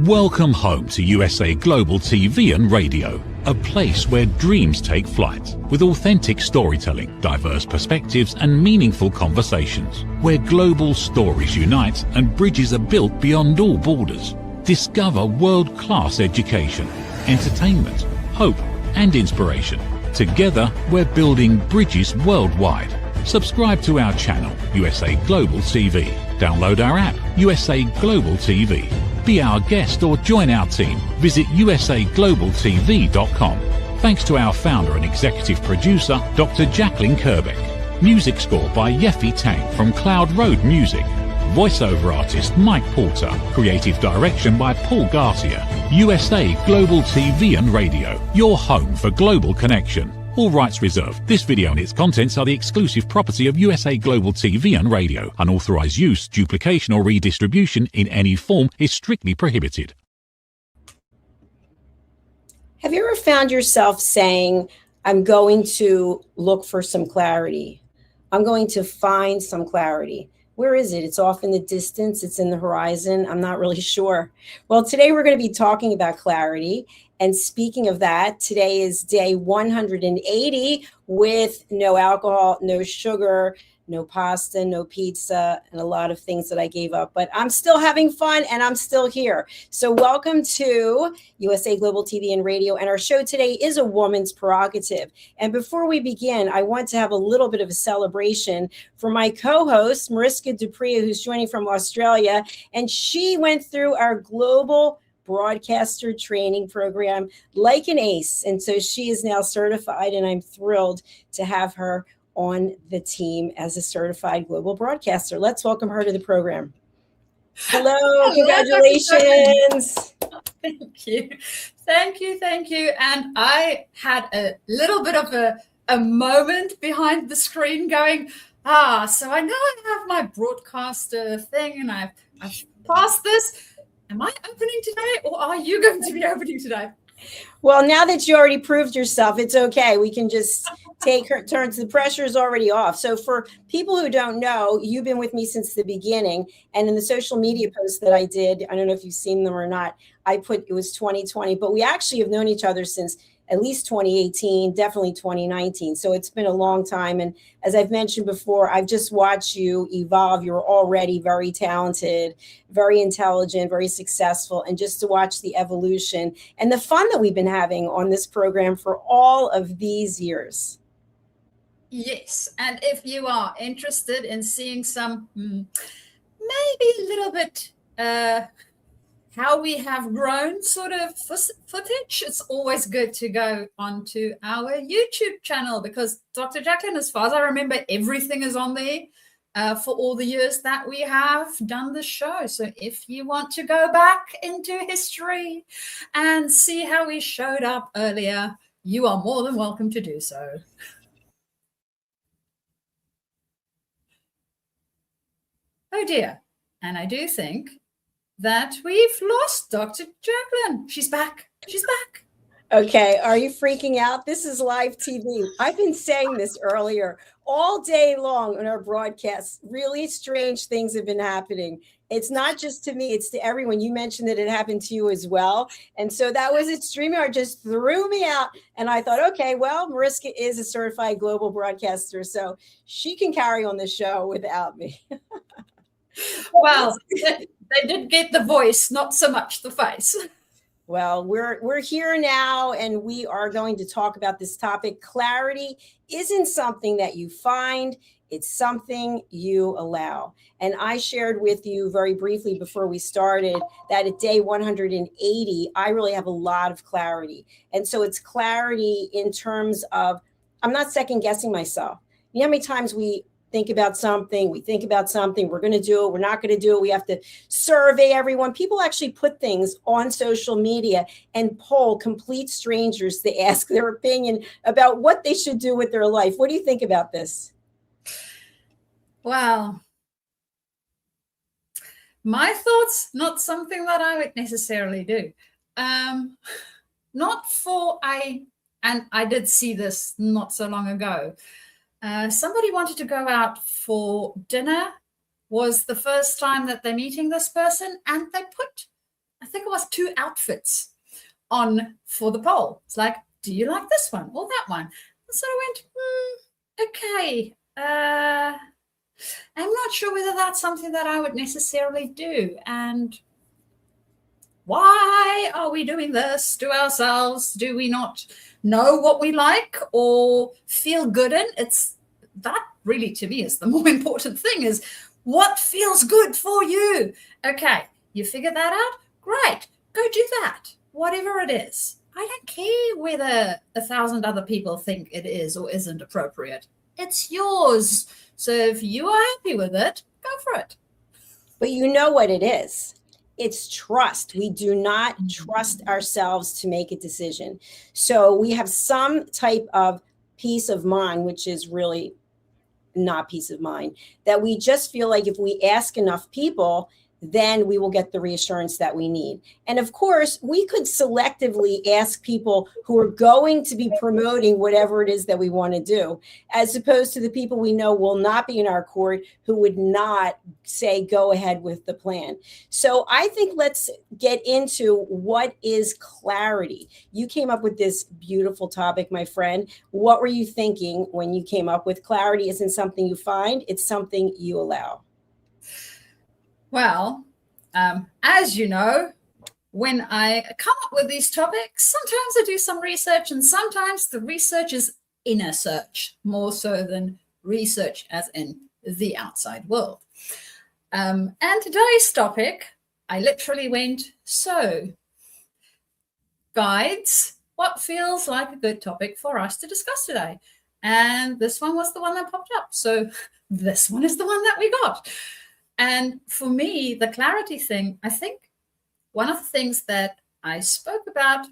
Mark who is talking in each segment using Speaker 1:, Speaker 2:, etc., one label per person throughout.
Speaker 1: Welcome home to USA Global TV and Radio, a place where dreams take flight, with authentic storytelling, diverse perspectives and meaningful conversations, where global stories unite and bridges are built beyond all borders. Discover world-class education, entertainment, hope and inspiration. Together, we're building bridges worldwide. Subscribe to our channel, USA Global TV. Download our app, USA Global TV. Be our guest or join our team. Visit usaglobaltv.com. Thanks to our founder and executive producer, Dr. Jacalyn Kerbeck. Music score by Yeffy Tang from Cloud Road Music. Voiceover artist Mike Porter. Creative direction by Paul Garcia. USA Global TV and Radio, your home for global connection. All rights reserved. This video and its contents are the exclusive property of USA Global TV and Radio. Unauthorized use, duplication or redistribution in any form is strictly prohibited.
Speaker 2: Have you ever found yourself saying, I'm going to look for some clarity? I'm going to find some clarity. Where is it? It's off in the distance. It's in the horizon. I'm not really sure. Well, today we're going to be talking about clarity. And speaking of that, today is day 180 with no alcohol, no sugar, no pasta, no pizza, and a lot of things that I gave up. But I'm still having fun and I'm still here. So welcome to USA Global TV and Radio. And our show today is a woman's prerogative. And before we begin, I want to have a little bit of a celebration for my co-host, Mariska, who's joining from Australia. And she went through our global broadcaster training program like an ace. And so she is now certified, and I'm thrilled to have her on the team as a certified global broadcaster. Let's welcome her to the program. Hello, congratulations.
Speaker 3: Thank you. Thank you. Thank you. And I had a little bit of a moment behind the screen going, so I know I have my broadcaster thing and I've passed this. Am I opening today or are you going to be opening today?
Speaker 2: Well, now that you already proved yourself, it's okay. We can just take her turns. The pressure is already off. So for people who don't know, you've been with me since the beginning. And in the social media posts that I did, I don't know if you've seen them or not, I put it was 2020, but we actually have known each other since at least 2018, definitely 2019. So it's been a long time. And as I've mentioned before, I've just watched you evolve. You're already very talented, very intelligent, very successful. And just to watch the evolution and the fun that we've been having on this program for all of these years.
Speaker 3: Yes. And if you are interested in seeing some maybe a little bit how we have grown sort of footage, it's always good to go onto our YouTube channel because Dr. Jacalyn, as far as I remember, everything is on there for all the years that we have done the show. So if you want to go back into history and see how we showed up earlier, you are more than welcome to do so. Oh dear. And I do think that we've lost Dr. Jacalyn. She's back. She's back.
Speaker 2: Okay. Are you freaking out? This is live TV. I've been saying this earlier all day long on our broadcasts. Really strange things have been happening. It's not just to me, it's to everyone. You mentioned that it happened to you as well. And so that was it. StreamYard just threw me out. And I thought, okay, well, Mariska is a certified global broadcaster, so she can carry on the show without me.
Speaker 3: Well, they did get the voice, not so much the face.
Speaker 2: Well, we're here now, and we are going to talk about this topic. Clarity isn't something that you find, it's something you allow. And I shared with you very briefly before we started that at day 180, I really have a lot of clarity. And so it's clarity in terms of, I'm not second guessing myself. You know how many times we think about something, we're going to do it, we're not going to do it, we have to survey everyone. People actually put things on social media and poll complete strangers to ask their opinion about what they should do with their life. What do you think about this?
Speaker 3: Well, my thoughts, not something that I would necessarily do. And I did see this not so long ago. Somebody wanted to go out for dinner, was the first time that they're meeting this person, and they put a think it was 2 outfits on for the poll. It's like, do you like this one or that one? And so I went, okay. I'm not sure whether that's something that I would necessarily do. And why are we doing this to ourselves? Do we not know what we like or feel good in? It's that really, to me, is the more important thing, is what feels good for you. Okay, you figure that out? Great, go do that, whatever it is. I don't care whether 1,000 other people think it is or isn't appropriate. It's yours. So if you are happy with it, go for it.
Speaker 2: But you know what it is. It's trust. We do not trust ourselves to make a decision. So we have some type of peace of mind, which is really not peace of mind, that we just feel like if we ask enough people, then we will get the reassurance that we need. And of course, we could selectively ask people who are going to be promoting whatever it is that we want to do, as opposed to the people we know will not be in our court, who would not say, go ahead with the plan. So I think let's get into what is clarity. You came up with this beautiful topic, my friend. What were you thinking when you came up with clarity? Isn't something you find, it's something you allow.
Speaker 3: Well, as you know, when I come up with these topics, sometimes I do some research, and sometimes the research is inner search, more so than research as in the outside world. And today's topic, I literally went, so guides, what feels like a good topic for us to discuss today? And this one was the one that popped up. So this one is the one that we got. And for me, the clarity thing, I think one of the things that I spoke about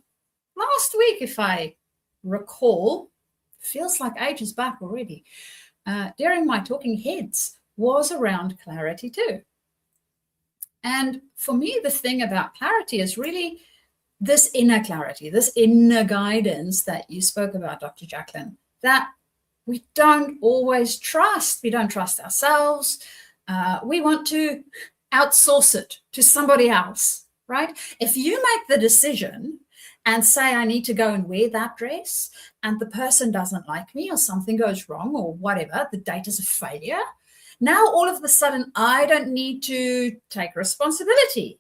Speaker 3: last week, if I recall, feels like ages back already, during my talking heads, was around clarity too. And for me, the thing about clarity is really this inner clarity, this inner guidance that you spoke about, Dr. Jacalyn, that we don't always trust. We don't trust ourselves. We want to outsource it to somebody else, right? If you make the decision and say, I need to go and wear that dress, and the person doesn't like me, or something goes wrong, or whatever, the date is a failure, now all of a sudden I don't need to take responsibility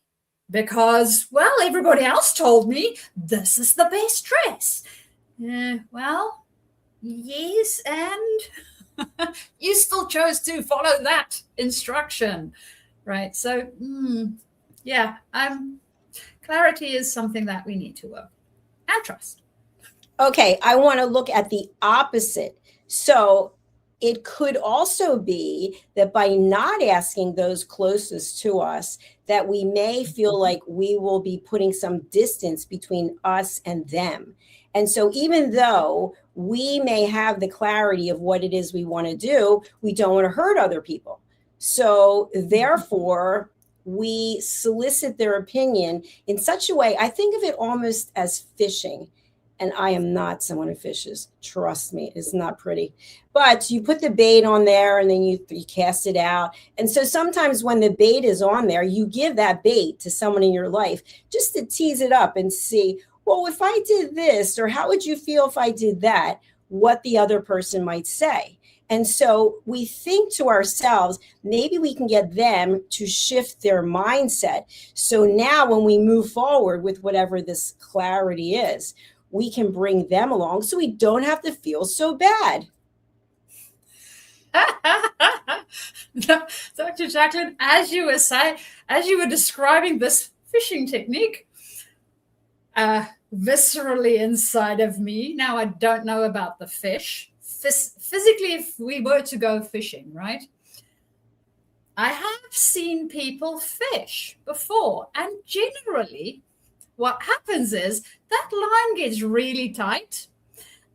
Speaker 3: because, well, everybody else told me this is the best dress. Well, yes, and you still chose to follow that instruction, right? So, yeah, clarity is something that we need to work and trust.
Speaker 2: Okay, I want to look at the opposite. So it could also be that by not asking those closest to us, that we may feel like we will be putting some distance between us and them. And so even though we may have the clarity of what it is we want to do, we don't want to hurt other people. So therefore, we solicit their opinion in such a way, I think of it almost as fishing. And I am not someone who fishes. Trust me, it's not pretty. But you put the bait on there and then you cast it out. And so sometimes when the bait is on there, you give that bait to someone in your life just to tease it up and see, well, if I did this, or how would you feel if I did that, what the other person might say. And so we think to ourselves, maybe we can get them to shift their mindset. So now when we move forward with whatever this clarity is, we can bring them along so we don't have to feel so bad.
Speaker 3: Dr. Jacalyn, as you were describing this fishing technique, viscerally inside of me, now I don't know about the fish, physically, if we were to go fishing, right? I have seen people fish before, and generally what happens is that line gets really tight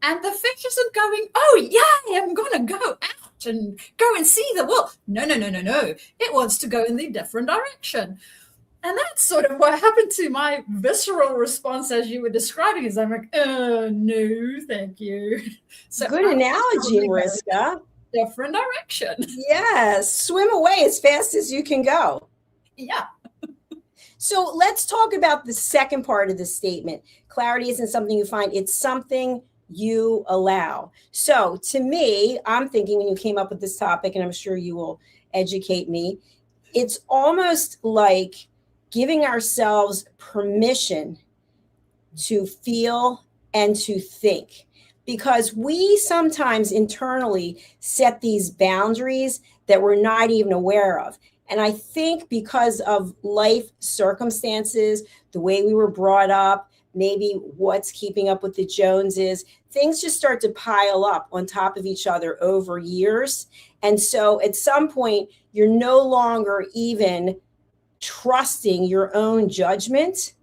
Speaker 3: and the fish isn't going, oh, yay, I'm going to go out and go and see the world. No. It wants to go in the different direction. And that's sort of what happened to my visceral response as you were describing, is I'm like, no, thank you. So
Speaker 2: good analogy, Mariska.
Speaker 3: Different direction.
Speaker 2: Yes, swim away as fast as you can go.
Speaker 3: Yeah.
Speaker 2: So let's talk about the second part of the statement. Clarity isn't something you find, it's something you allow. So to me, I'm thinking when you came up with this topic, and I'm sure you will educate me, it's almost like giving ourselves permission to feel and to think, because we sometimes internally set these boundaries that we're not even aware of. And I think because of life circumstances, the way we were brought up, maybe what's keeping up with the Joneses, things just start to pile up on top of each other over years. And so at some point, you're no longer even trusting your own judgment.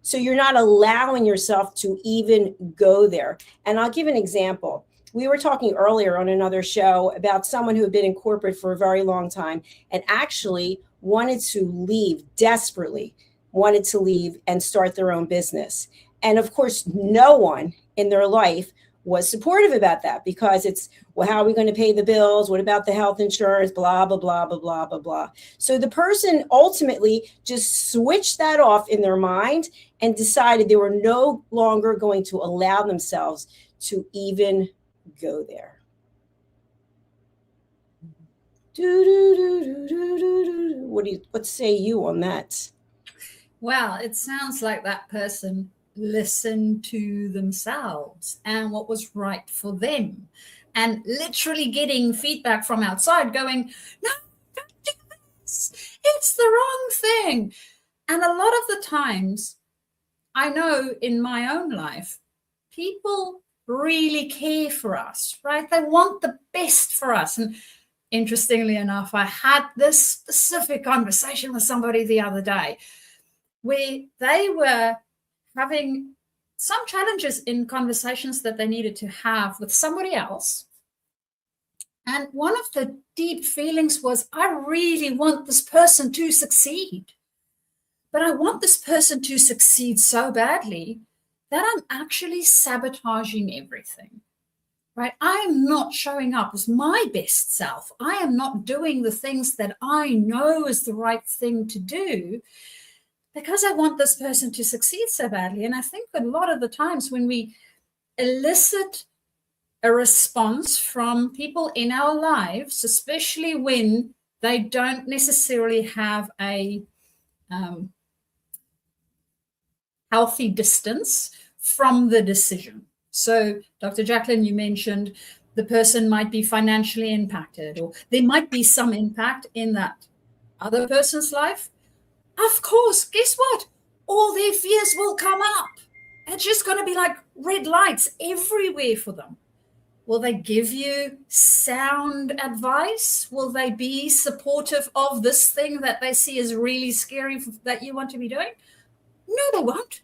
Speaker 2: So you're not allowing yourself to even go there. And I'll give an example. We were talking earlier on another show about someone who had been in corporate for a very long time and actually wanted to leave, desperately wanted to leave and start their own business. And of course, no one in their life was supportive about that, because it's, well, how are we going to pay the bills? What about the health insurance? Blah, blah, blah, blah, blah, blah, blah. So the person ultimately just switched that off in their mind and decided they were no longer going to allow themselves to even go there. What say you on that?
Speaker 3: Well, it sounds like that person listened to themselves and what was right for them, and literally getting feedback from outside going, no, don't do this. It's the wrong thing. And a lot of the times, I know in my own life, people really care for us, right? They want the best for us. And interestingly enough, I had this specific conversation with somebody the other day where they were having some challenges in conversations that they needed to have with somebody else. And one of the deep feelings was, I really want this person to succeed. But I want this person to succeed so badly that I'm actually sabotaging everything, right? I am not showing up as my best self. I am not doing the things that I know is the right thing to do because I want this person to succeed so badly. And I think that a lot of the times when we elicit a response from people in our lives, especially when they don't necessarily have a healthy distance from the decision. So, Dr. Jacalyn, you mentioned the person might be financially impacted, or there might be some impact in that other person's life. Of course, guess what? All their fears will come up. It's just going to be like red lights everywhere for them. Will they give you sound advice? Will they be supportive of this thing that they see as really scary that you want to be doing? No, they won't.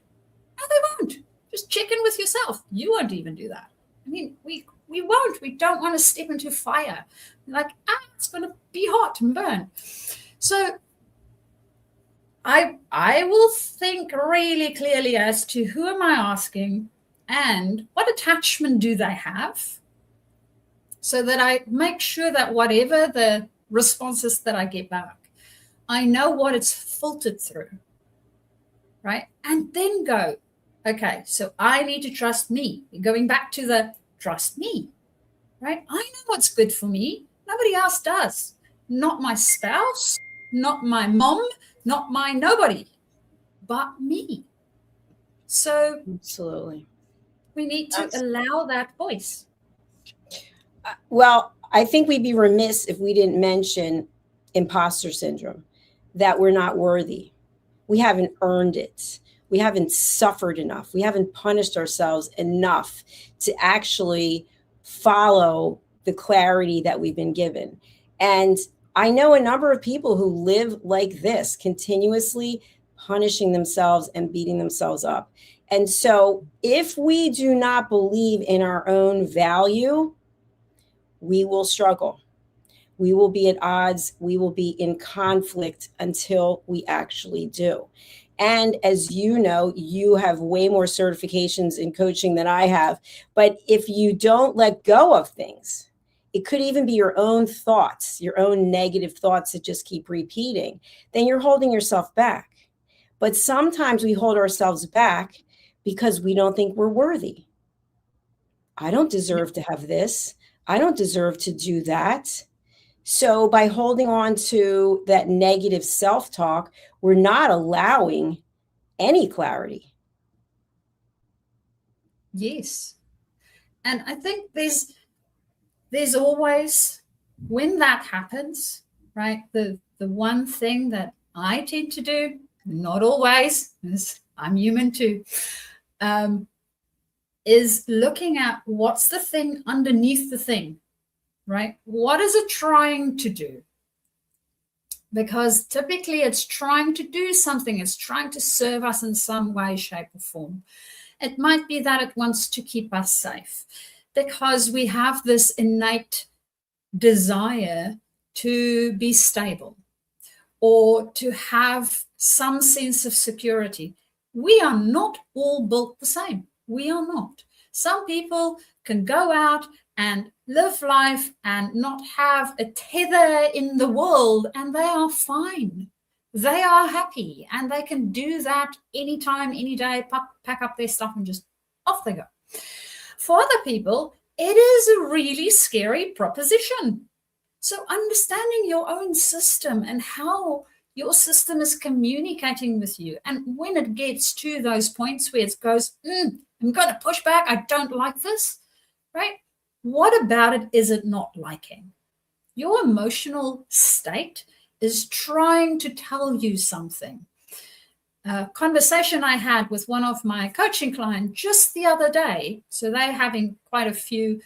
Speaker 3: No, they won't. Just check in with yourself. You won't even do that. I mean, we won't. We don't want to step into fire. Like, it's going to be hot and burn. So I will think really clearly as to who am I asking and what attachment do they have, so that I make sure that whatever the responses that I get back, I know what it's filtered through, right? And then go, okay, so I need to trust me. Going back to the trust me, right? I know what's good for me. Nobody else does. Not my spouse, not my mom, not my nobody, but me. So
Speaker 2: absolutely,
Speaker 3: we need to allow that voice.
Speaker 2: Well, I think we'd be remiss if we didn't mention imposter syndrome, that we're not worthy. We haven't earned it. We haven't suffered enough. We haven't punished ourselves enough to actually follow the clarity that we've been given. And I know a number of people who live like this, continuously punishing themselves and beating themselves up. And so if we do not believe in our own value, we will struggle. We will be at odds. We will be in conflict until we actually do. And as you know, you have way more certifications in coaching than I have. But if you don't let go of things, it could even be your own thoughts, your own negative thoughts that just keep repeating, then you're holding yourself back. But sometimes we hold ourselves back because we don't think we're worthy. I don't deserve to have this. I don't deserve to do that. So by holding on to that negative self-talk, we're not allowing any clarity.
Speaker 3: Yes. And I think there's always, when that happens, right, the one thing that I tend to do, not always, because I'm human too, is looking at what's the thing underneath the thing, right? What is it trying to do? Because typically it's trying to do something. It's trying to serve us in some way, shape, or form. It might be that it wants to keep us safe because we have this innate desire to be stable or to have some sense of security. We are not all built the same. We are not. Some people can go out and live life and not have a tether in the world, and they are fine. They are happy, and they can do that anytime, any day, pack up their stuff and just off they go. For other people, it is a really scary proposition. So understanding your own system and how your system is communicating with you, and when it gets to those points where it goes, I'm going to push back, I don't like this, right? What about it is it not liking? Your emotional state is trying to tell you something. A conversation I had with one of my coaching clients just the other day, so they're having quite a few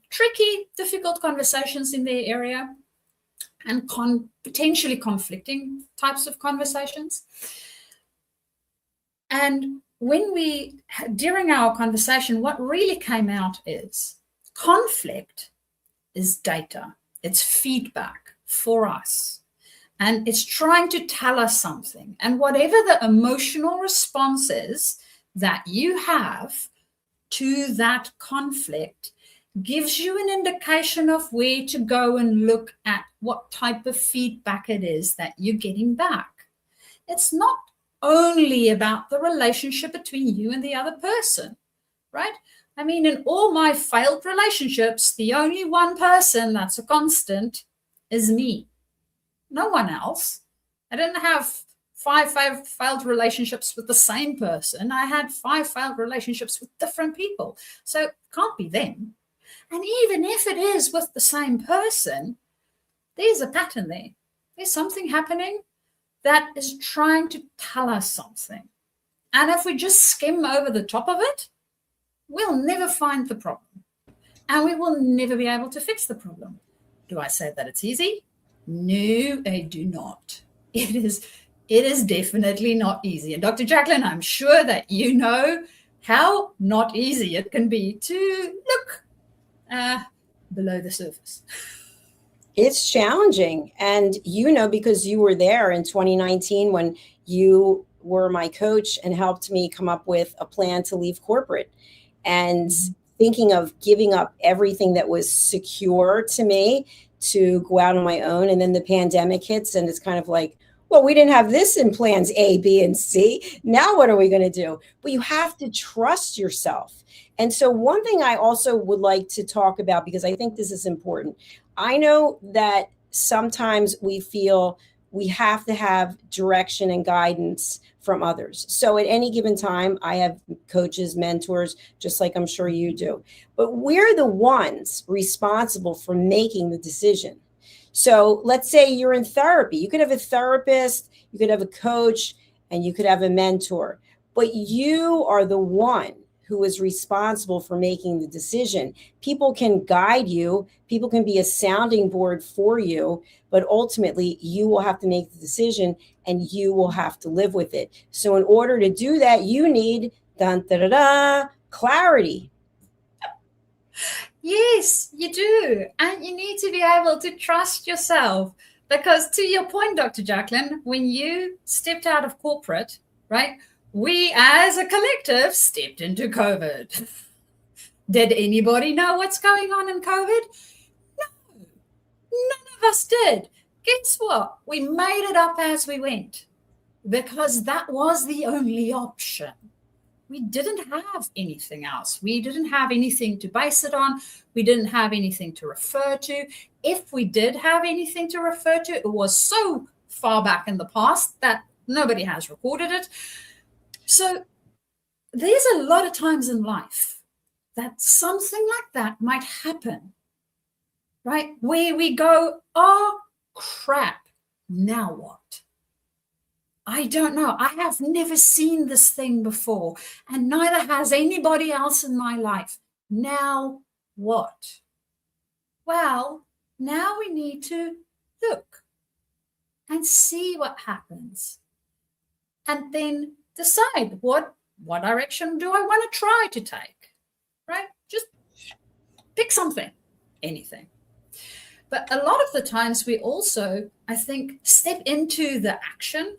Speaker 3: tricky, difficult conversations in their area and potentially conflicting types of conversations. And during our conversation, what really came out is conflict is data. It's feedback for us. And it's trying to tell us something. And whatever the emotional response is that you have to that conflict gives you an indication of where to go and look at what type of feedback it is that you're getting back. It's not only about the relationship between you and the other person, right? I mean, in all my failed relationships, the only one person that's a constant is me. No one else. I didn't have five failed relationships with the same person. I had 5 failed relationships with different people. So it can't be them. And even if it is with the same person, there's a pattern there. There's something happening that is trying to tell us something. And if we just skim over the top of it, we'll never find the problem. And we will never be able to fix the problem. Do I say that it's easy? No, I do not. It is definitely not easy. And Dr. Jacalyn, I'm sure that you know how not easy it can be to look below the surface.
Speaker 2: It's challenging. And you know, because you were there in 2019 when you were my coach and helped me come up with a plan to leave corporate and thinking of giving up everything that was secure to me to go out on my own. And then the pandemic hits and it's kind of like, well, we didn't have this in plans A, B, and C. Now what are we going to do? But you have to trust yourself. And so one thing I also would like to talk about, because I think this is important. I know that sometimes we feel we have to have direction and guidance from others. So at any given time, I have coaches, mentors, just like I'm sure you do. But we're the ones responsible for making the decision. So let's say you're in therapy. You could have a therapist, you could have a coach, and you could have a mentor. But you are the one who is responsible for making the decision. People can guide you. People can be a sounding board for you. But ultimately, you will have to make the decision and you will have to live with it. So in order to do that, you need clarity.
Speaker 3: Yes, you do. And you need to be able to trust yourself. Because to your point, Dr. Jacalyn, when you stepped out of corporate, right, we as a collective stepped into COVID. Did anybody know what's going on in COVID? No, none of us did. Guess what? We made it up as we went. because that was the only option. We didn't have anything else. We didn't have anything to base it on. We didn't have anything to refer to. If we did have anything to refer to, it was so far back in the past that nobody has recorded it. So there's a lot of times in life that something like that might happen, right? Where we go, oh, crap, now what? I don't know. I have never seen this thing before, and neither has anybody else in my life. Now what? Well, now we need to look and see what happens, and then decide what direction do I want to try to take, right? Just pick something, anything. But a lot of the times we also, I think, step into the action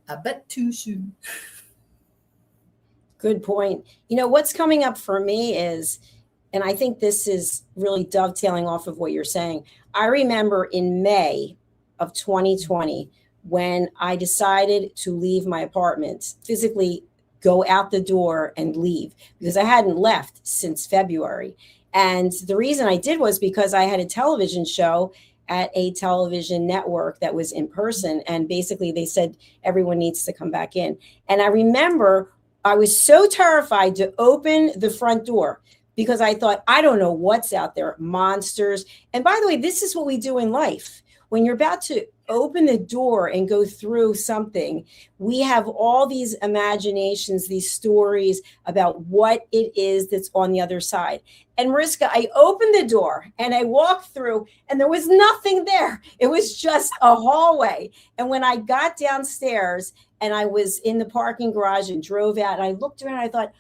Speaker 3: a bit too soon.
Speaker 2: Good point. You know, what's coming up for me is, and I think this is really dovetailing off of what you're saying. I remember in May of 2020, when I decided to leave my apartment, physically go out the door and leave, because I hadn't left since February. And the reason I did was because I had a television show at a television network that was in person. And basically they said, everyone needs to come back in. And I remember I was so terrified to open the front door because I thought, I don't know what's out there, monsters. And by the way, this is what we do in life. When you're about to open the door and go through something, we have all these imaginations, these stories about what it is that's on the other side. And Mariska, I opened the door and I walked through and there was nothing there. It was just a hallway. And when I got downstairs and I was in the parking garage and drove out, and I looked around, I thought,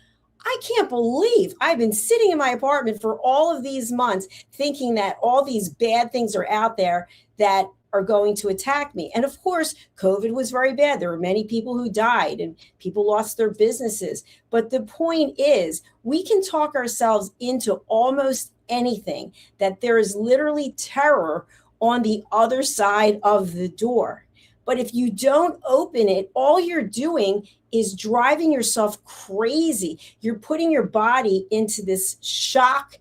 Speaker 2: I can't believe I've been sitting in my apartment for all of these months thinking that all these bad things are out there that are going to attack me. And of course, COVID was very bad. There were many people who died and people lost their businesses. But the point is, we can talk ourselves into almost anything, that there is literally terror on the other side of the door. But if you don't open it, all you're doing is driving yourself crazy. You're putting your body into this shock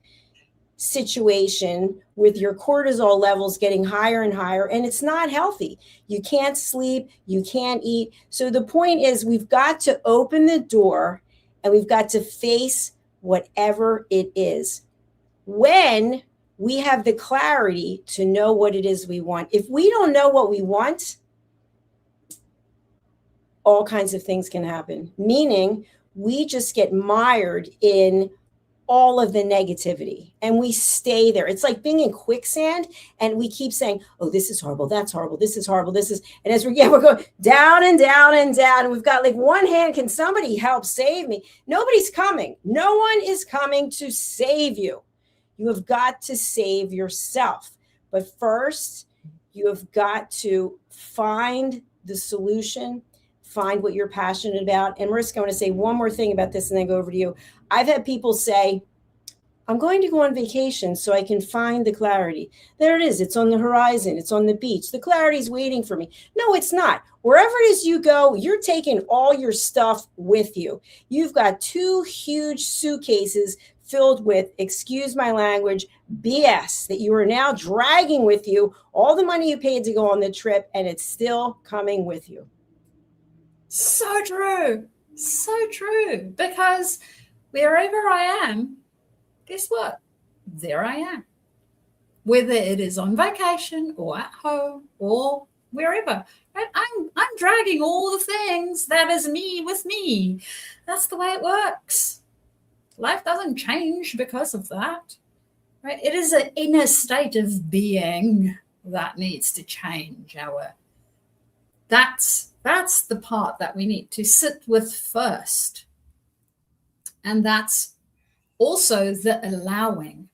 Speaker 2: situation with your cortisol levels getting higher and higher, and it's not healthy. You can't sleep, you can't eat. So the point is, we've got to open the door and we've got to face whatever it is. When we have the clarity to know what it is we want. If we don't know what we want, all kinds of things can happen, meaning we just get mired in all of the negativity and we stay there. It's like being in quicksand and we keep saying, oh, this is horrible, that's horrible, this is horrible, this is, and as we're going down and down and down, and we've got like one hand, can somebody help save me? Nobody's coming. No one is coming to save you. You have got to save yourself. But first, you have got to find the solution, find what you're passionate about. And Mariska, I want to say one more thing about this and then go over to you. I've had people say, I'm going to go on vacation so I can find the clarity. There it is. It's on the horizon. It's on the beach. The clarity is waiting for me. No, it's not. Wherever it is you go, you're taking all your stuff with you. You've got 2 huge suitcases filled with, excuse my language, BS that you are now dragging with you, all the money you paid to go on the trip, and it's still coming with you.
Speaker 3: So true. So true. Because wherever I am, guess what? There I am. Whether it is on vacation or at home or wherever, right? I'm dragging all the things that is me with me. That's the way it works. Life doesn't change because of that, right? It is an inner state of being that needs to change. That's the part that we need to sit with first. And that's also the allowing.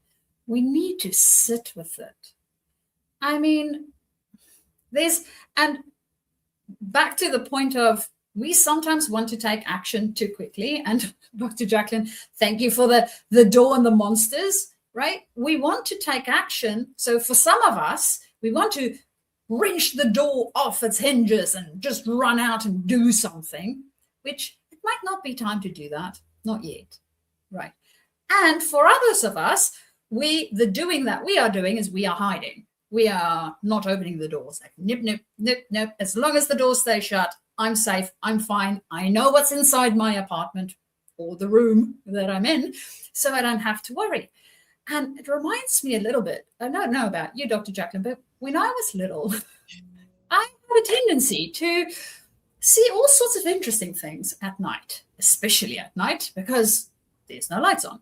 Speaker 3: We need to sit with it. I mean, and back to the point of, we sometimes want to take action too quickly. And Dr. Jacalyn, thank you for the door and the monsters, right? We want to take action. So for some of us, we want to wrench the door off its hinges and just run out and do something, which it might not be time to do that, not yet, right? And for others of us, the doing that we are doing is we are hiding. We are not opening the doors. Like, nope, nope, nope, nope. As long as the doors stay shut, I'm safe, I'm fine. I know what's inside my apartment or the room that I'm in, so I don't have to worry. And it reminds me a little bit, I don't know about you, Dr. Jacalyn, but when I was little, I had a tendency to see all sorts of interesting things at night, especially at night, because there's no lights on.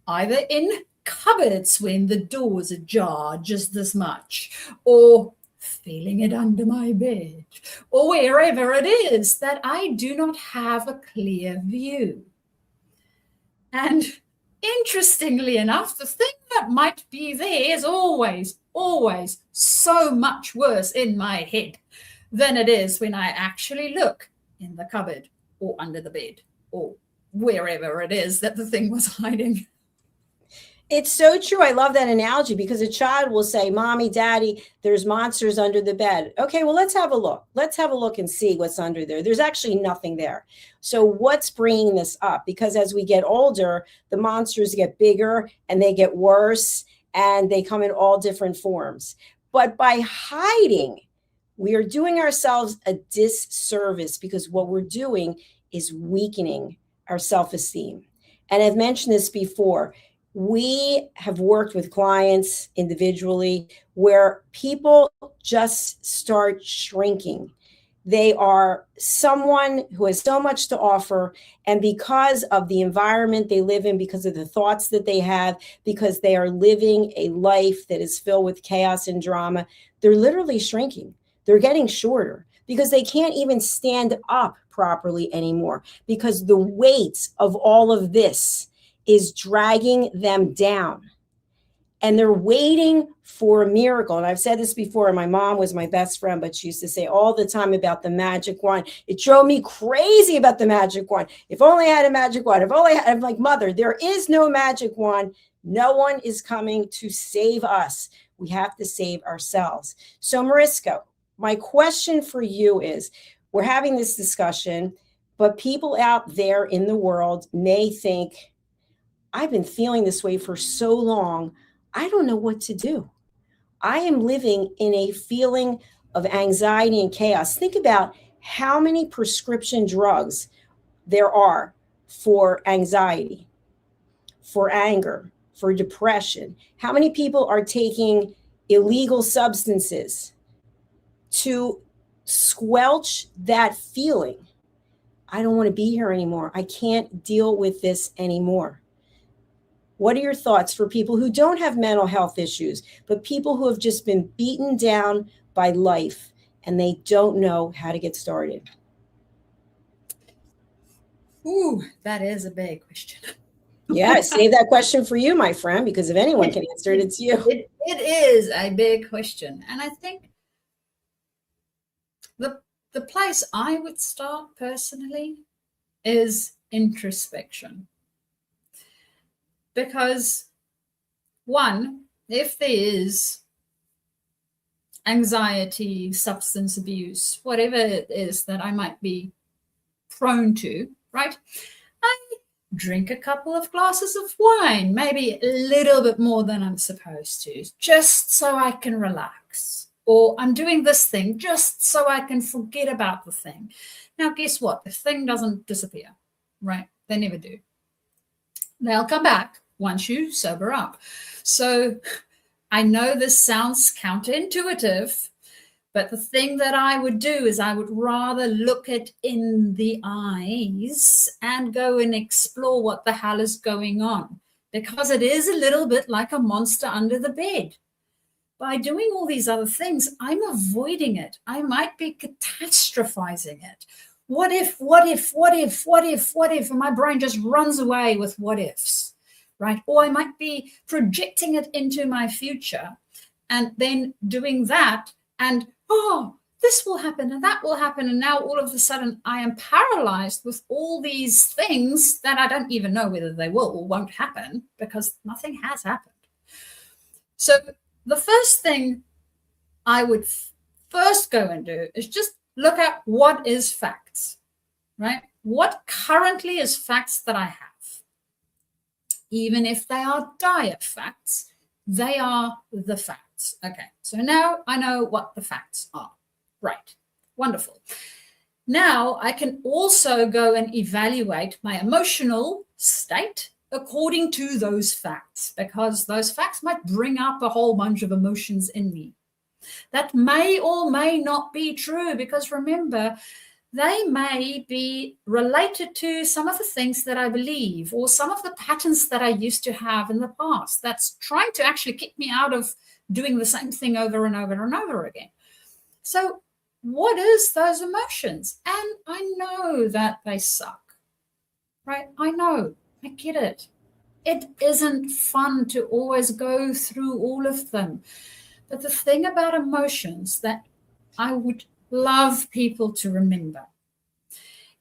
Speaker 3: Either in cupboards when the doors are ajar just this much, or feeling it under my bed, or wherever it is that I do not have a clear view. And interestingly enough, the thing that might be there is always so much worse in my head than it is when I actually look in the cupboard or under the bed or wherever it is that the thing was hiding.
Speaker 2: It's so true. I love that analogy, because a child will say, Mommy, Daddy, there's monsters under the bed. Okay, well, let's have a look. Let's have a look and see what's under there. There's actually nothing there. So what's bringing this up? Because as we get older, the monsters get bigger and they get worse, and they come in all different forms. But by hiding, we are doing ourselves a disservice, because what we're doing is weakening our self-esteem. And I've mentioned this before. We have worked with clients individually where people just start shrinking. They are someone who has so much to offer, and because of the environment they live in, because of the thoughts that they have, because they are living a life that is filled with chaos and drama, they're literally shrinking. They're getting shorter because they can't even stand up properly anymore, because the weight of all of this is dragging them down, and they're waiting for a miracle. And I've said this before, and my mom was my best friend, but she used to say all the time about the magic wand. It drove me crazy about the magic wand. If only I had a magic wand. I'm like, Mother, there is no magic wand. No one is coming to save us. We have to save ourselves. So Mariska, my question for you is, we're having this discussion, but people out there in the world may think, I've been feeling this way for so long, I don't know what to do. I am living in a feeling of anxiety and chaos. Think about how many prescription drugs there are for anxiety, for anger, for depression. How many people are taking illegal substances to squelch that feeling? I don't want to be here anymore. I can't deal with this anymore. What are your thoughts for people who don't have mental health issues, but people who have just been beaten down by life and they don't know how to get started?
Speaker 3: Ooh, that is a big question.
Speaker 2: Yeah, save that question for you, my friend, because if anyone can answer it, it's you.
Speaker 3: It is a big question. And I think the place I would start personally is introspection. Because one, if there is anxiety, substance abuse, whatever it is that I might be prone to, right? I drink a couple of glasses of wine, maybe a little bit more than I'm supposed to, just so I can relax. Or I'm doing this thing just so I can forget about the thing. Now, guess what? The thing doesn't disappear, right? They never do. They'll come back once you sober up. So I know this sounds counterintuitive, but the thing that I would do is I would rather look it in the eyes and go and explore what the hell is going on, because it is a little bit like a monster under the bed. By doing all these other things, I'm avoiding it. I might be catastrophizing it. What if, and my brain just runs away with what ifs, right? Or I might be projecting it into my future and then doing that and, oh, this will happen and that will happen. And now all of a sudden I am paralyzed with all these things that I don't even know whether they will or won't happen because nothing has happened. So the first thing I would first go and do is just look at what is facts, right? What currently is facts that I have. Even if they are dire facts, they are the facts. Okay, so now I know what the facts are. Right, wonderful. Now I can also go and evaluate my emotional state according to those facts, because those facts might bring up a whole bunch of emotions in me. That may or may not be true, because remember, they may be related to some of the things that I believe or some of the patterns that I used to have in the past that's trying to actually kick me out of doing the same thing over and over and over again. So what is those emotions? And I know that they suck, right? I know, I get it. It isn't fun to always go through all of them. But the thing about emotions that I would love people to remember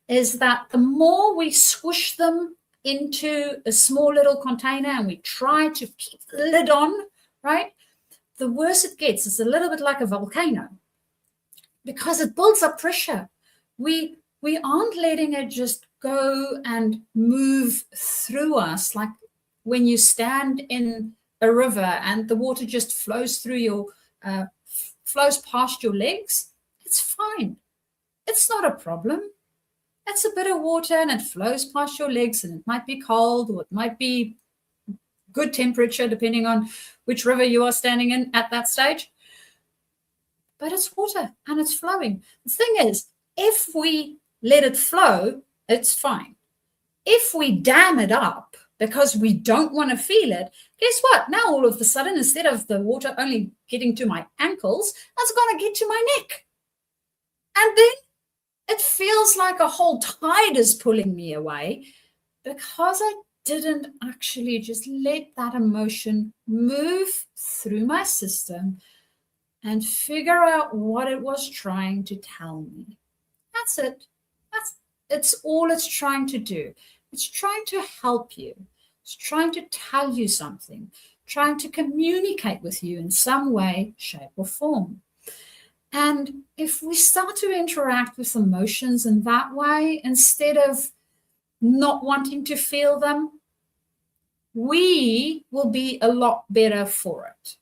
Speaker 3: is that the more we squish them into a small little container and we try to keep the lid on, right, the worse it gets. It's a little bit like a volcano because it builds up pressure. We aren't letting it just go and move through us like when you stand in a river and the water just flows through your, flows past your legs. It's fine. It's not a problem. It's a bit of water and it flows past your legs, and it might be cold or it might be good temperature depending on which river you are standing in at that stage. But it's water and it's flowing. The thing is, if we let it flow, it's fine. If we dam it up because we don't want to feel it, guess what? Now all of a sudden, instead of the water only getting to my ankles, it's going to get to my neck. And then it feels like a whole tide is pulling me away because I didn't actually just let that emotion move through my system and figure out what it was trying to tell me. That's it. It's all it's trying to do. It's trying to help you. It's trying to tell you something, trying to communicate with you in some way, shape, or form. And if we start to interact with emotions in that way, instead of not wanting to feel them, we will be a lot better for it.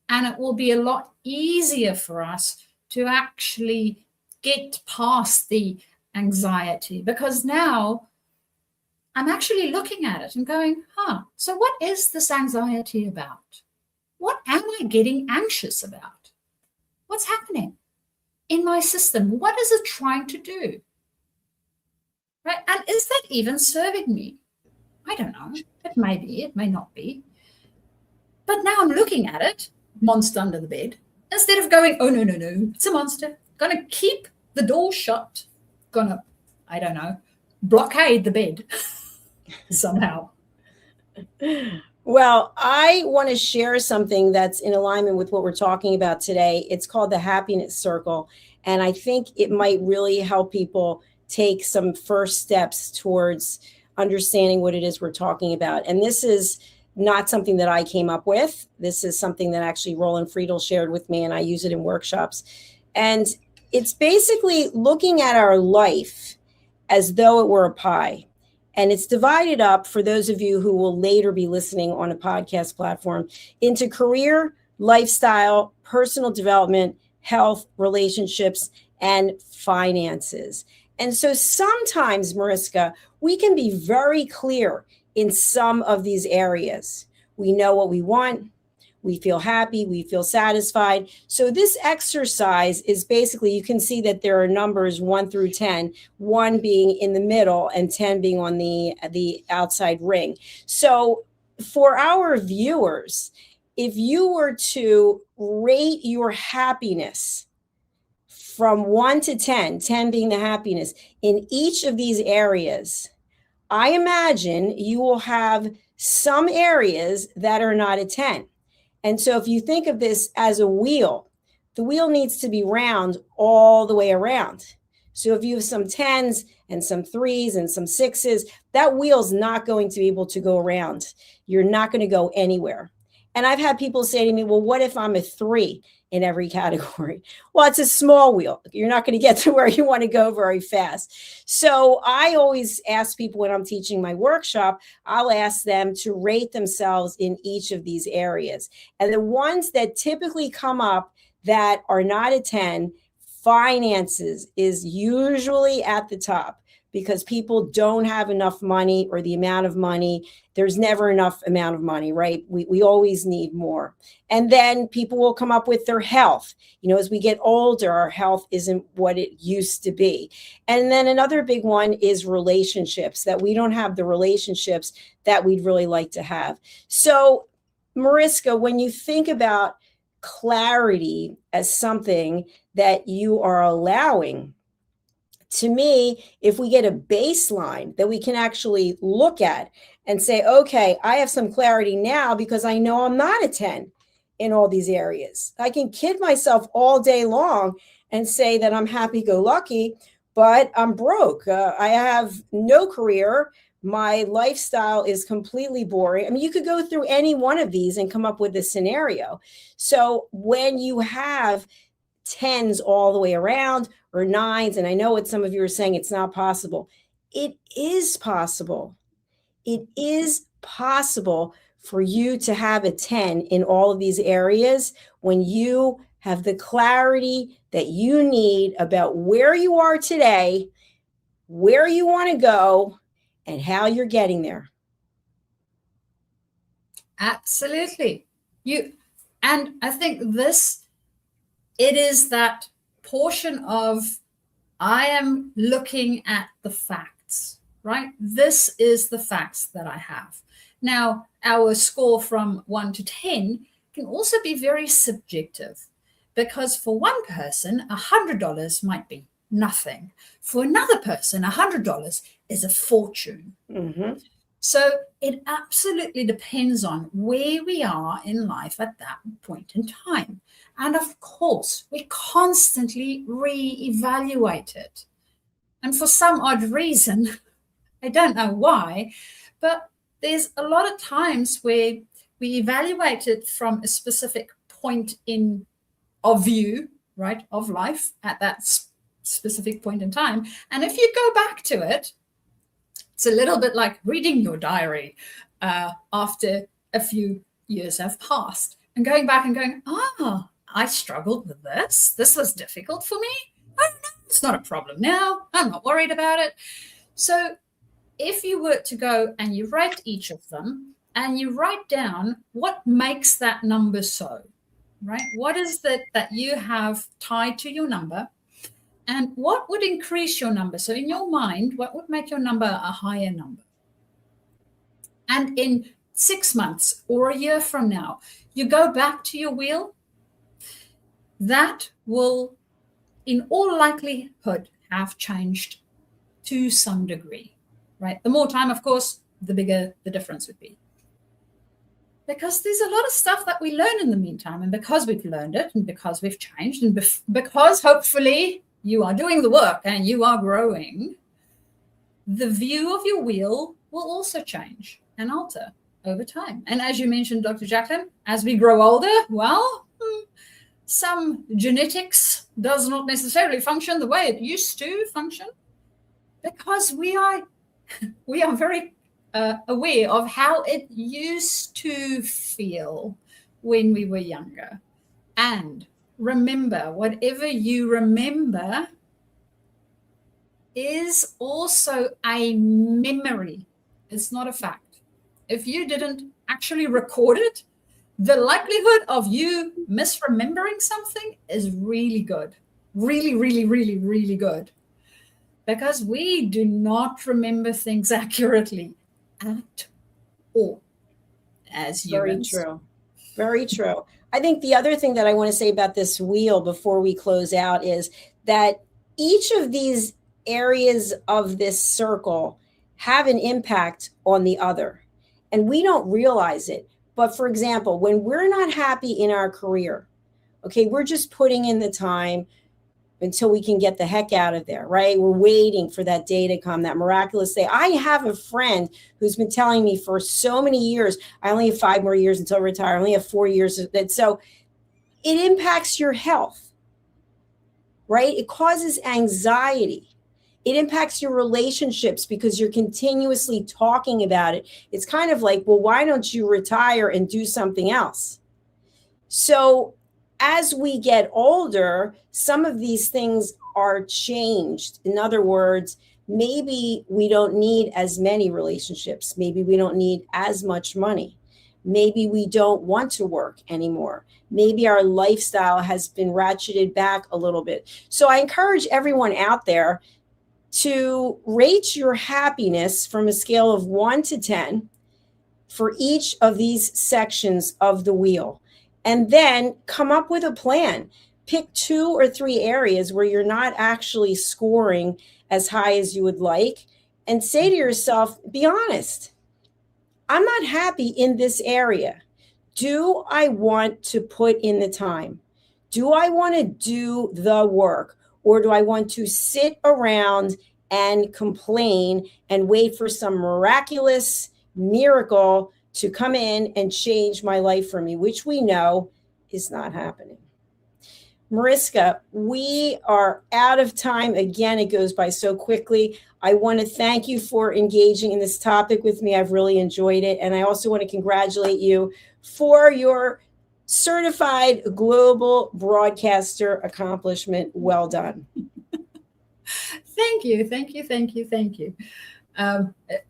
Speaker 3: And it will be a lot easier for us to actually get past the anxiety, because now I'm actually looking at it and going, so what is this anxiety about? What am I getting anxious about? What's happening in my system? What is it trying to do? Right? And is that even serving me? I don't know. It may be, it may not be. But now I'm looking at it, monster under the bed, instead of going, oh, no, it's a monster. Gonna keep the door shut. Gonna, I don't know, blockade the bed somehow.
Speaker 2: Well, I want to share something that's in alignment with what we're talking about today. It's called the happiness circle. And I think it might really help people take some first steps towards understanding what it is we're talking about. And this is not something that I came up with. This is something that actually Roland Friedel shared with me, and I use it in workshops. And it's basically looking at our life as though it were a pie. And it's divided up, for those of you who will later be listening on a podcast platform, into career, lifestyle, personal development, health, relationships, and finances. And so sometimes, Mariska, we can be very clear in some of these areas. We know what we want. We feel happy. We feel satisfied. So this exercise is basically, you can see that there are numbers 1 through 10, 1 being in the middle and 10 being on the outside ring. So for our viewers, if you were to rate your happiness from 1 to 10, 10 being the happiness, in each of these areas, I imagine you will have some areas that are not a 10. And so if you think of this as a wheel, the wheel needs to be round all the way around. So if you have some 10s and some 3s and some 6s, that wheel's not going to be able to go around. You're not going to go anywhere. And I've had people say to me, well, what if I'm a 3 in every category? Well, it's a small wheel. You're not going to get to where you want to go very fast. So I always ask people when I'm teaching my workshop, I'll ask them to rate themselves in each of these areas. And the ones that typically come up that are not a 10, finances is usually at the top, because people don't have enough money, or the amount of money. There's never enough amount of money, right? We always need more. And then people will come up with their health. As we get older, our health isn't what it used to be. And then another big one is relationships, that we don't have the relationships that we'd really like to have. So, Mariska, when you think about clarity as something that you are allowing, to me, if we get a baseline that we can actually look at and say, okay, I have some clarity now because I know I'm not a 10 in all these areas. I can kid myself all day long and say that I'm happy-go-lucky, but I'm broke. I have no career. My lifestyle is completely boring. I mean, you could go through any one of these and come up with a scenario. So when you have 10s all the way around, or 9s, and I know what some of you are saying, it's not possible. It is possible. It is possible for you to have a 10 in all of these areas when you have the clarity that you need about where you are today, where you want to go, and how you're getting there.
Speaker 3: Absolutely. And I think it is that portion of, I am looking at the facts, right? This is the facts that I have. Now, our score from 1 to 10 can also be very subjective, because for one person, $100 might be nothing. For another person, $100 is a fortune.
Speaker 2: Mm-hmm.
Speaker 3: So it absolutely depends on where we are in life at that point in time. And of course, we constantly reevaluate it. And for some odd reason, I don't know why, but there's a lot of times where we evaluate it from a specific point of view, right, of life at that specific point in time. And if you go back to it, it's a little bit like reading your diary after a few years have passed, and going back and going, I struggled with this. This was difficult for me. Oh, no, it's not a problem now. I'm not worried about it. So if you were to go and you rate each of them and you write down what makes that number so, right? What is that you have tied to your number? And what would increase your number? So in your mind, what would make your number a higher number? And in 6 months or a year from now, you go back to your wheel, that will, in all likelihood, have changed to some degree, right? The more time, of course, the bigger the difference would be. Because there's a lot of stuff that we learn in the meantime. And because we've learned it, and because we've changed, and because hopefully you are doing the work and you are growing, the view of your wheel will also change and alter over time. And as you mentioned, Dr. Jacalyn, as we grow older, well, some genetics does not necessarily function the way it used to function, because we are very aware of how it used to feel when we were younger. And remember, whatever you remember is also a memory. It's not a fact. If you didn't actually record it, the likelihood of you misremembering something is really good. Really, really, really, really good. Because we do not remember things accurately at all as humans.
Speaker 2: Very true. Very true. I think the other thing that I want to say about this wheel before we close out is that each of these areas of this circle have an impact on the other, and we don't realize it. But for example, when we're not happy in our career, okay, we're just putting in the time, until we can get the heck out of there, right? We're waiting for that day to come, that miraculous day. I have a friend who's been telling me for so many years, I only have 5 more years until I retire. I only have 4 years. So it impacts your health, right? It causes anxiety. It impacts your relationships because you're continuously talking about it. It's kind of like, well, why don't you retire and do something else? So as we get older, some of these things are changed. In other words, maybe we don't need as many relationships. Maybe we don't need as much money. Maybe we don't want to work anymore. Maybe our lifestyle has been ratcheted back a little bit. So I encourage everyone out there to rate your happiness from a scale of 1 to 10 for each of these sections of the wheel. And then come up with a plan. Pick 2 or 3 areas where you're not actually scoring as high as you would like, and say to yourself, be honest. I'm not happy in this area. Do I want to put in the time? Do I want to do the work? Or do I want to sit around and complain and wait for some miraculous miracle to come in and change my life for me, which we know is not happening? Mariska, we are out of time. Again, it goes by so quickly. I want to thank you for engaging in this topic with me. I've really enjoyed it. And I also want to congratulate you for your certified global broadcaster accomplishment. Well done.
Speaker 3: Thank you.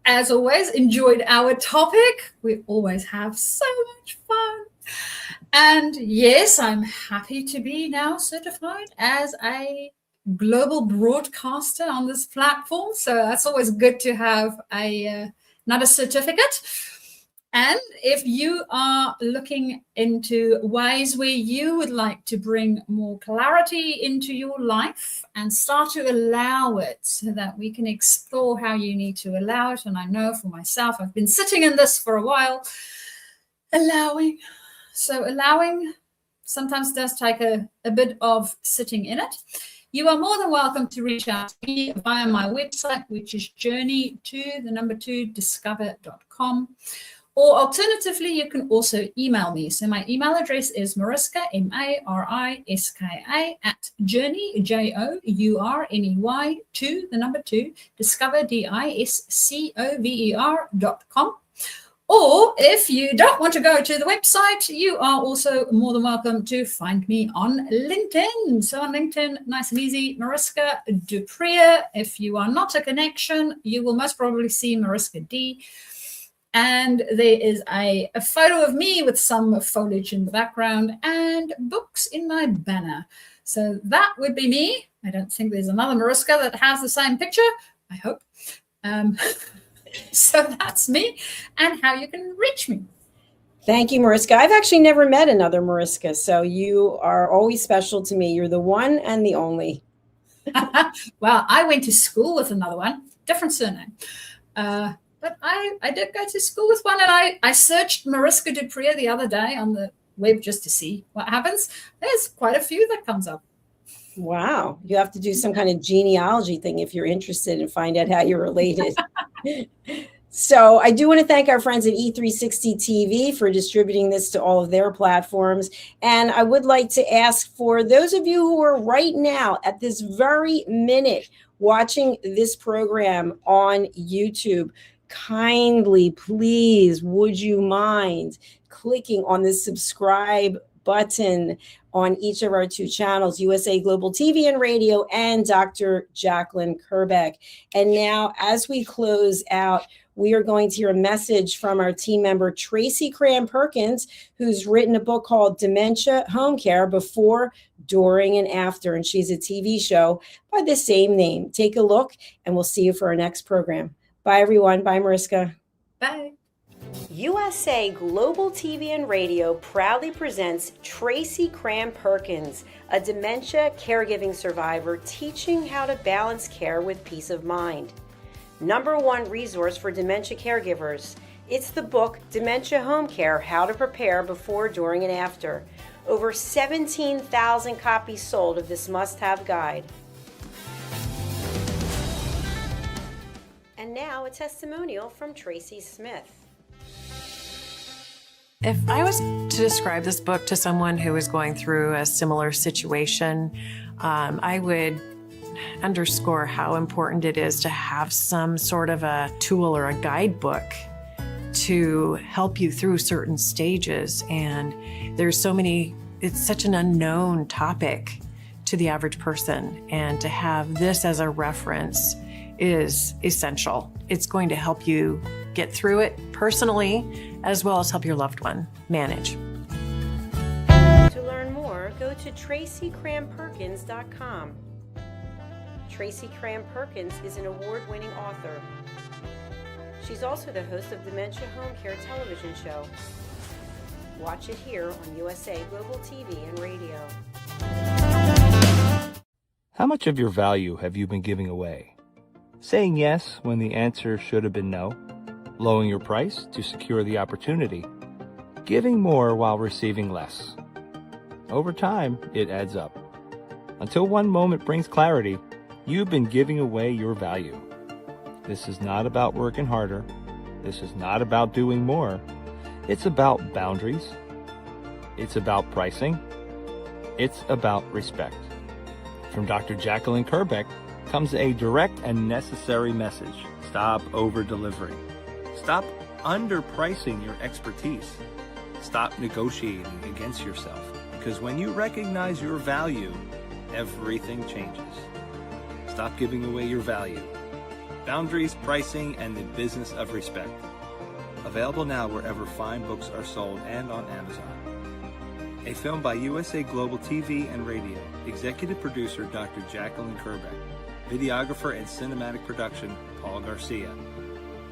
Speaker 3: As always, enjoyed our topic. We always have so much fun. And yes, I'm happy to be now certified as a global broadcaster on this platform. So that's always good to have another certificate. And if you are looking into ways where you would like to bring more clarity into your life and start to allow it so that we can explore how you need to allow it. And I know for myself, I've been sitting in this for a while, allowing sometimes does take a bit of sitting in it. You are more than welcome to reach out to me via my website, which is journey2discover.com. Or alternatively, you can also email me. So my email address is Mariska, Mariska, at journey, journey2, discover, discover.com. Or if you don't want to go to the website, you are also more than welcome to find me on LinkedIn. So on LinkedIn, nice and easy, Mariska du Preez. If you are not a connection, you will most probably see Mariska D. And there is a photo of me with some foliage in the background and books in my banner. So that would be me. I don't think there's another Mariska that has the same picture. I hope. So that's me and how you can reach me.
Speaker 2: Thank you, Mariska. I've actually never met another Mariska, so you are always special to me. You're the one and the only.
Speaker 3: Well, I went to school with another one, different surname. But I did go to school with one, and I searched Mariska du Preez the other day on the web just to see what happens. There's quite a few that comes up.
Speaker 2: Wow. You have to do some kind of genealogy thing if you're interested and find out how you're related. So I do want to thank our friends at E360 TV for distributing this to all of their platforms. And I would like to ask for those of you who are right now at this very minute watching this program on YouTube, kindly, please, would you mind clicking on the subscribe button on each of our 2 channels, USA Global TV and Radio and Dr. Jacalyn Kerbeck. And now, as we close out, we are going to hear a message from our team member, Tracy Cram-Perkins, who's written a book called Dementia Home Care Before, During, and After. And she's a TV show by the same name. Take a look, and we'll see you for our next program. Bye, everyone. Bye, Mariska.
Speaker 3: Bye.
Speaker 2: USA Global TV and Radio proudly presents Tracy Cram-Perkins, a dementia caregiving survivor teaching how to balance care with peace of mind. #1 resource for dementia caregivers. It's the book Dementia Home Care, How to Prepare Before, During, and After. Over 17,000 copies sold of this must-have guide. And now a testimonial from Tracy Smith.
Speaker 4: If I was to describe this book to someone who is going through a similar situation, I would underscore how important it is to have some sort of a tool or a guidebook to help you through certain stages. And there's so many, it's such an unknown topic to the average person. And to have this as a reference is essential. It's going to help you get through it personally, as well as help your loved one manage.
Speaker 2: To learn more, go to TracyCramPerkins.com. Tracy Cram Perkins is an award-winning author. She's also the host of Dementia Home Care television show. Watch it here on USA Global TV and Radio.
Speaker 5: How much of your value have you been giving away? Saying yes when the answer should have been no? Lowering your price to secure the opportunity? Giving more while receiving less? Over time, it adds up. Until one moment brings clarity, you've been giving away your value. This is not about working harder. This is not about doing more. It's about boundaries. It's about pricing. It's about respect. From Dr. Jacalyn Kerbeck comes a direct and necessary message. Stop over-delivering. Stop underpricing your expertise. Stop negotiating against yourself. Because when you recognize your value, everything changes. Stop giving away your value. Boundaries, pricing, and the business of respect. Available now wherever fine books are sold and on Amazon. A film by USA Global TV and Radio. Executive producer Dr. Jacalyn Kerbeck. Videographer and cinematic production Paul Garcia.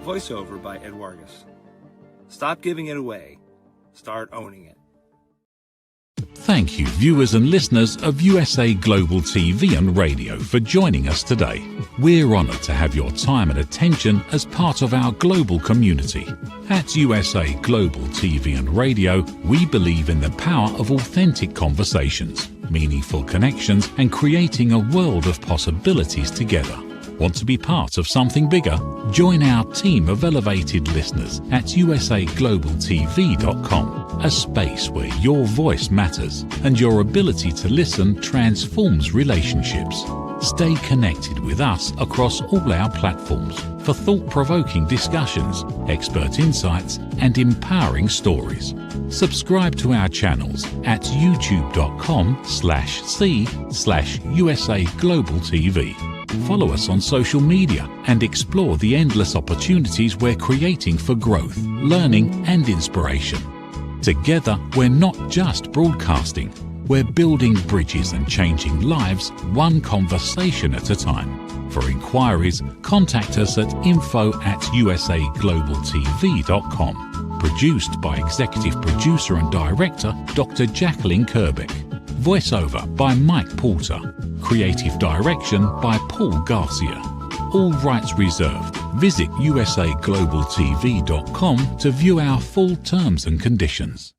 Speaker 5: Voiceover by Ed Wargas. Stop giving it away. Start owning it.
Speaker 1: Thank you, viewers and listeners of USA Global TV and Radio, for joining us today. We're honoured to have your time and attention as part of our global community. At USA Global TV and Radio, we believe in the power of authentic conversations, meaningful connections, and creating a world of possibilities together. Want to be part of something bigger? Join our team of elevated listeners at usaglobaltv.com, a space where your voice matters and your ability to listen transforms relationships. Stay connected with us across all our platforms for thought-provoking discussions, expert insights, and empowering stories. Subscribe to our channels at youtube.com/c/USA-Global-TV. Follow us on social media and explore the endless opportunities we're creating for growth, learning, and inspiration. Together, we're not just broadcasting, we're building bridges and changing lives one conversation at a time. For inquiries, contact us at info@usaglobaltv.com. Produced by Executive Producer and Director Dr. Jacalyn Kerbeck. Voiceover by Mike Porter. Creative direction by Paul Garcia. All rights reserved. Visit usaglobaltv.com to view our full terms and conditions.